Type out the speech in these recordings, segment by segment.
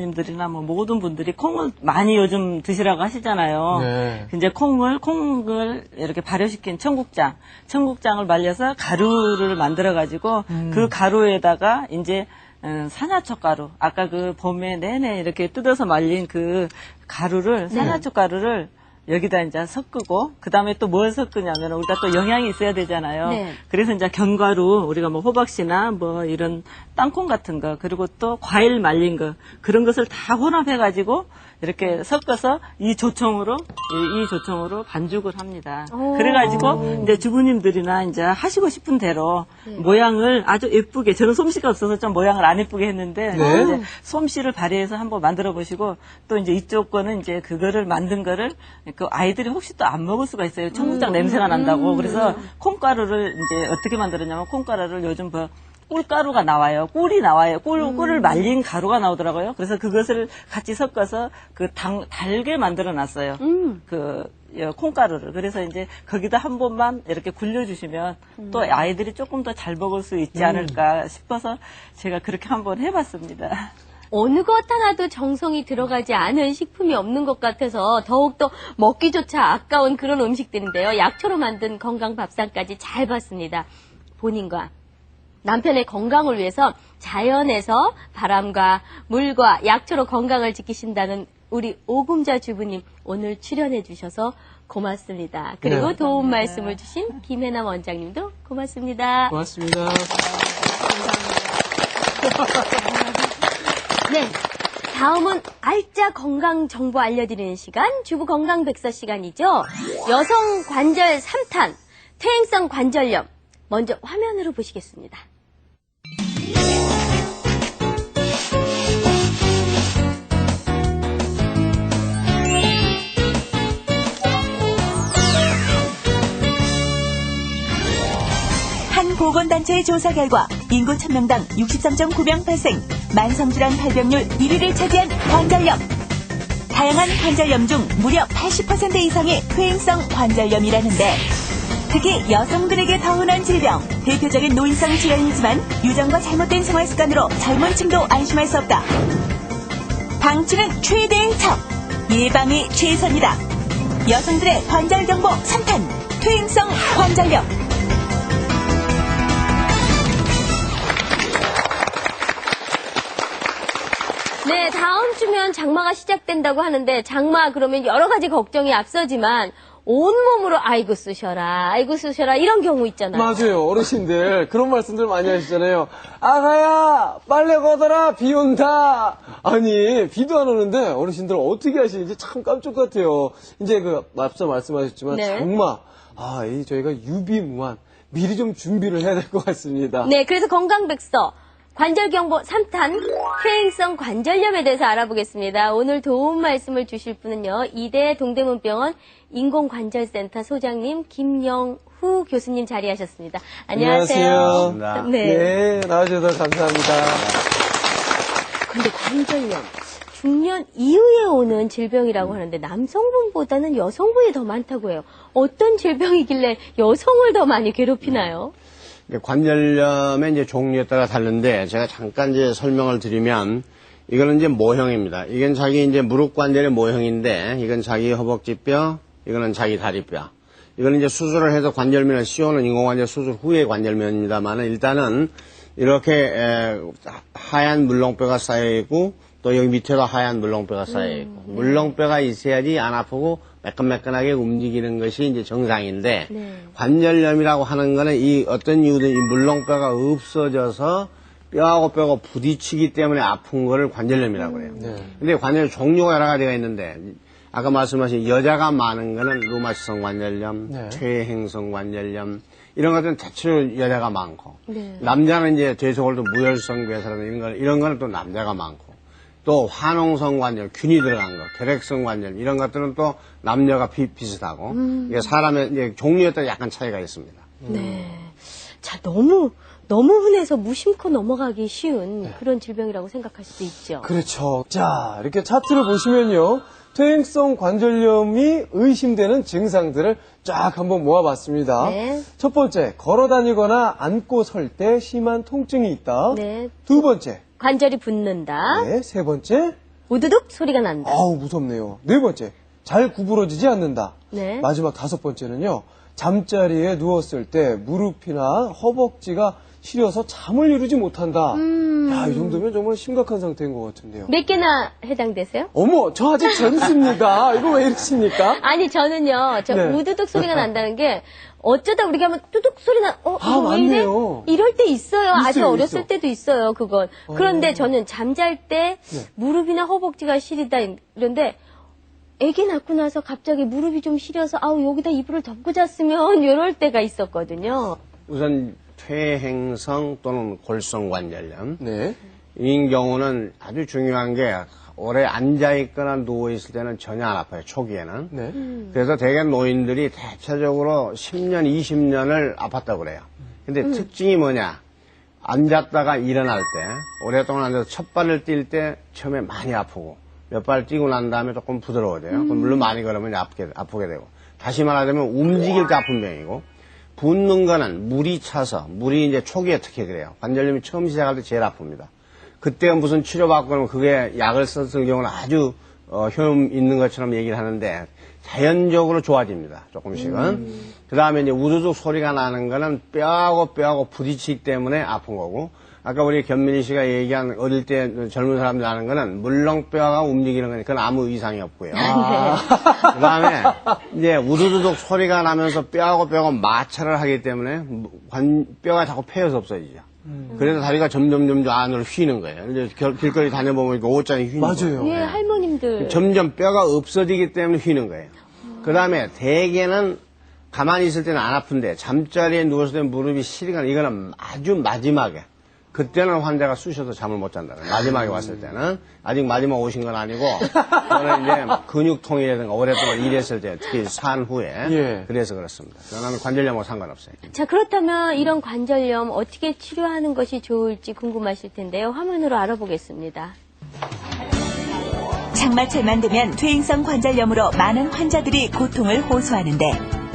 주부님들이나 뭐 모든 분들이 콩을 많이 요즘 드시라고 하시잖아요. 네. 이제 콩을 이렇게 발효시킨 청국장을 말려서 가루를 만들어가지고 그 가루에다가 이제 산야초 가루, 아까 그 봄에 내내 이렇게 뜯어서 말린 그 가루를, 산야초 가루를 여기다 이제 섞고, 그 다음에 또 뭘 섞으냐면, 우리가 또 영양이 있어야 되잖아요. 네. 그래서 이제 견과류, 우리가 뭐 호박씨나 뭐 이런 땅콩 같은 거, 그리고 또 과일 말린 거, 그런 것을 다 혼합해가지고, 이렇게 섞어서 이 조청으로 반죽을 합니다. 그래가지고, 이제 주부님들이나 이제 하시고 싶은 대로 모양을 아주 예쁘게, 저는 솜씨가 없어서 좀 모양을 안 예쁘게 했는데, 네. 이제 솜씨를 발휘해서 한번 만들어 보시고, 또 이제 이쪽 거는 이제 그거를 만든 거를 그 아이들이 혹시 또 안 먹을 수가 있어요. 청국장 냄새가 난다고. 그래서 콩가루를 이제 어떻게 만들었냐면 콩가루를 요즘 뭐 꿀가루가 나와요. 꿀이 나와요. 꿀을 말린 가루가 나오더라고요. 그래서 그것을 같이 섞어서 달게 만들어 놨어요. 콩가루를. 그래서 이제 거기다 한 번만 이렇게 굴려주시면 또 아이들이 조금 더 잘 먹을 수 있지 않을까 싶어서 제가 그렇게 한번 해봤습니다. 어느 것 하나도 정성이 들어가지 않은 식품이 없는 것 같아서 더욱더 먹기조차 아까운 그런 음식들인데요. 약초로 만든 건강 밥상까지 잘 봤습니다. 본인과 남편의 건강을 위해서 자연에서 바람과 물과 약초로 건강을 지키신다는 우리 오금자 주부님 오늘 출연해 주셔서 고맙습니다. 그리고 네. 도움 말씀을 주신 김혜남 원장님도 고맙습니다. 고맙습니다. 네, 다음은 알짜 건강 정보 알려드리는 시간, 주부 건강 백서 시간이죠. 여성 관절 3탄, 퇴행성 관절염. 먼저 화면으로 보시겠습니다. 한 보건단체의 조사 결과 인구 1000명당 63.9명 발생, 만성질환 발병률 1위를 차지한 관절염. 다양한 관절염 중 무려 80% 이상이 퇴행성 관절염이라는데, 특히 여성들에게 더 흔한 질병, 대표적인 노인성 질환이지만 유전과 잘못된 생활 습관으로 젊은 층도 안심할 수 없다. 방치는 최대의 척, 예방이 최선이다. 여성들의 관절 정보 3탄, 퇴행성 관절염. 네, 다음 주면 장마가 시작된다고 하는데 장마 그러면 여러 가지 걱정이 앞서지만 온몸으로 아이고 쑤셔라 이런 경우 있잖아요. 맞아요. 어르신들 그런 말씀들 많이 하시잖아요. 아가야 빨래 걷어라 비 온다. 아니 비도 안 오는데 어르신들 어떻게 하시는지 참 깜짝 같아요. 이제 앞서 말씀하셨지만 네. 장마 저희가 유비무한 미리 좀 준비를 해야 될 것 같습니다. 네, 그래서 건강백서 관절경보 3탄 퇴행성 관절염에 대해서 알아보겠습니다. 오늘 도움 말씀을 주실 분은요. 이대 동대문병원 인공관절센터 소장님 김영후 교수님 자리하셨습니다. 안녕하세요. 안녕하세요. 네, 나와주셔서 감사합니다. 근데 관절염 중년 이후에 오는 질병이라고 하는데 남성분보다는 여성분이 더 많다고 해요. 어떤 질병이길래 여성을 더 많이 괴롭히나요? 관절염의 이제 종류에 따라 다른데 제가 잠깐 이제 설명을 드리면 이거는 이제 모형입니다. 이건 자기 이제 무릎 관절의 모형인데 이건 자기 허벅지뼈, 이거는 자기 다리뼈. 이거는 이제 수술을 해서 관절면을 씌우는 인공관절 수술 후의 관절면입니다만은 일단은 이렇게 하얀 물렁뼈가 쌓여 있고 또 여기 밑에도 하얀 물렁뼈가 쌓여 있고 물렁뼈가 있어야지 안 아프고 매끈매끈하게 움직이는 것이 이제 정상인데 관절염이라고 하는 거는 이 어떤 이유든 이 물렁뼈가 없어져서 뼈하고 뼈가 부딪히기 때문에 아픈 거를 관절염이라고 해요. 근데 관절 종류가 여러 가지가 있는데 아까 말씀하신 여자가 많은 거는 루마티성 관절염, 퇴행성 관절염 이런 것들은 대체로 여자가 많고 남자는 이제 대소골도 무혈성 괴사라든 이런 거는 또 남자가 많고 또 화농성 관절, 균이 들어간 거, 결핵성 관절 이런 것들은 또 남녀가 비슷하고 이게 사람의 이제 종류에 따라 약간 차이가 있습니다. 네. 자, 너무 흔해서 무심코 넘어가기 쉬운 그런 질병이라고 생각할 수도 있죠. 그렇죠. 자, 이렇게 차트를 보시면요. 퇴행성 관절염이 의심되는 증상들을 쫙 한번 모아봤습니다. 네. 첫 번째, 걸어다니거나 앉고 설 때 심한 통증이 있다. 네. 두 번째, 관절이 붓는다. 네, 세 번째, 우두둑 소리가 난다. 아우, 무섭네요. 네 번째, 잘 구부러지지 않는다. 네. 마지막 다섯 번째는요, 잠자리에 누웠을 때 무릎이나 허벅지가 시려서 잠을 이루지 못한다. 야, 이 정도면 정말 심각한 상태인 것 같은데요. 몇 개나 해당되세요? 어머, 저 아직 젊습니다. 이거 왜 이러십니까? 아니, 저는요, 네. 우두둑 소리가 난다는 게, 어쩌다 우리가 하면 뚜둑 소리 이거 왜 이래? 맞네요. 이럴 때 있어요. 아주 있어요, 어렸을 있어. 때도 있어요, 그건. 그런데 저는 잠잘 때 네. 무릎이나 허벅지가 시리다 이런데, 아기 낳고 나서 갑자기 무릎이 좀 시려서, 아우, 여기다 이불을 덮고 잤으면, 이럴 때가 있었거든요. 우선 퇴행성 또는 골성관절염. 네. 이 경우는 아주 중요한 게 오래 앉아있거나 누워있을 때는 전혀 안 아파요, 초기에는. 네. 그래서 대개 노인들이 대체적으로 10년, 20년을 아팠다고 그래요. 근데 특징이 뭐냐? 앉았다가 일어날 때, 오랫동안 앉아서 첫 발을 뛸 때 처음에 많이 아프고, 몇 발 뛰고 난 다음에 조금 부드러워져요. 그럼 물론 많이 걸으면 아프게 되고. 다시 말하자면 움직일 때 아픈 병이고, 붓는 거는 물이 차서, 물이 이제 초기에 특히 그래요. 관절염이 처음 시작할 때 제일 아픕니다. 그때 무슨 치료받고 그러면 그게 약을 썼을 경우는 아주 효험 있는 것처럼 얘기를 하는데 자연적으로 좋아집니다. 조금씩은. 그 다음에 이제 우두둑 소리가 나는 거는 뼈하고 부딪히기 때문에 아픈 거고, 아까 우리 견민희 씨가 얘기한 어릴 때 젊은 사람들 하는 거는 물렁뼈가 움직이는 거니까 그건 아무 이상이 없고요. 그 다음에 이제 우두두둑 소리가 나면서 뼈하고 마찰을 하기 때문에 뼈가 자꾸 패여서 없어지죠. 그래서 다리가 점점 안으로 휘는 거예요. 이제 길거리 다녀보면 옷장이 휘는 맞아요. 거예요. 예, 할머님들. 점점 뼈가 없어지기 때문에 휘는 거예요. 그 다음에 대개는 가만히 있을 때는 안 아픈데 잠자리에 누웠을 때 무릎이 시리거나 이거는 아주 마지막에 그때는 환자가 쑤셔서 잠을 못 잔다. 마지막에 왔을 때는 아직 마지막 오신 건 아니고 저는 이제 근육통이라든가 오랫동안 일했을 때 특히 산 후에 예. 그래서 그렇습니다. 저는 관절염하고 상관없어요. 자, 그렇다면 이런 관절염 어떻게 치료하는 것이 좋을지 궁금하실 텐데요. 화면으로 알아보겠습니다. 장마철만 되면 퇴행성 관절염으로 많은 환자들이 고통을 호소하는데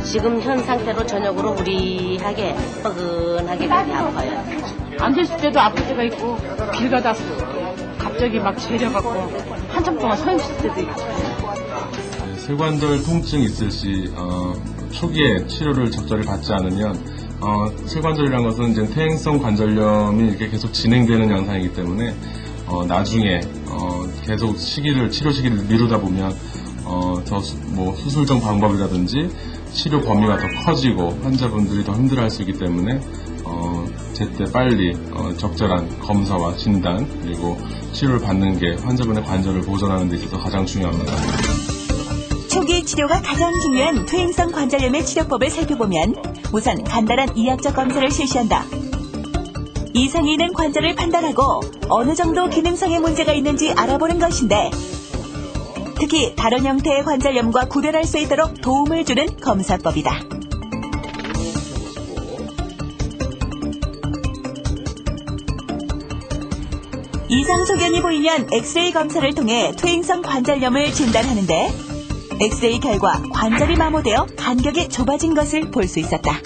지금 현 상태로 저녁으로 무리하게 뻐근하게 많이 아파요. 앉아있을 때도 아플 때가 있고 길 가다 갑자기 막 재려갖고 한참 동안 서 있을 때도 있고. 세관절 통증이 있을 시 초기에 치료를 적절히 받지 않으면 세관절이라는 것은 이제 퇴행성 관절염이 이렇게 계속 진행되는 양상이기 때문에 나중에 계속 치료 시기를 미루다 보면 수술적 방법이라든지 치료 범위가 더 커지고 환자분들이 더 힘들어할 수 있기 때문에 제때 빨리 적절한 검사와 진단 그리고 치료를 받는 게 환자분의 관절을 보존하는 데 있어서 가장 중요합니다. 초기 치료가 가장 중요한 퇴행성 관절염의 치료법을 살펴보면 우선 간단한 이학적 검사를 실시한다. 이상이 있는 관절을 판단하고 어느 정도 기능성의 문제가 있는지 알아보는 것인데 특히 다른 형태의 관절염과 구별할 수 있도록 도움을 주는 검사법이다. 이상 소견이 보이면 엑스레이 검사를 통해 퇴행성 관절염을 진단하는데 엑스레이 결과 관절이 마모되어 간격이 좁아진 것을 볼 수 있었다.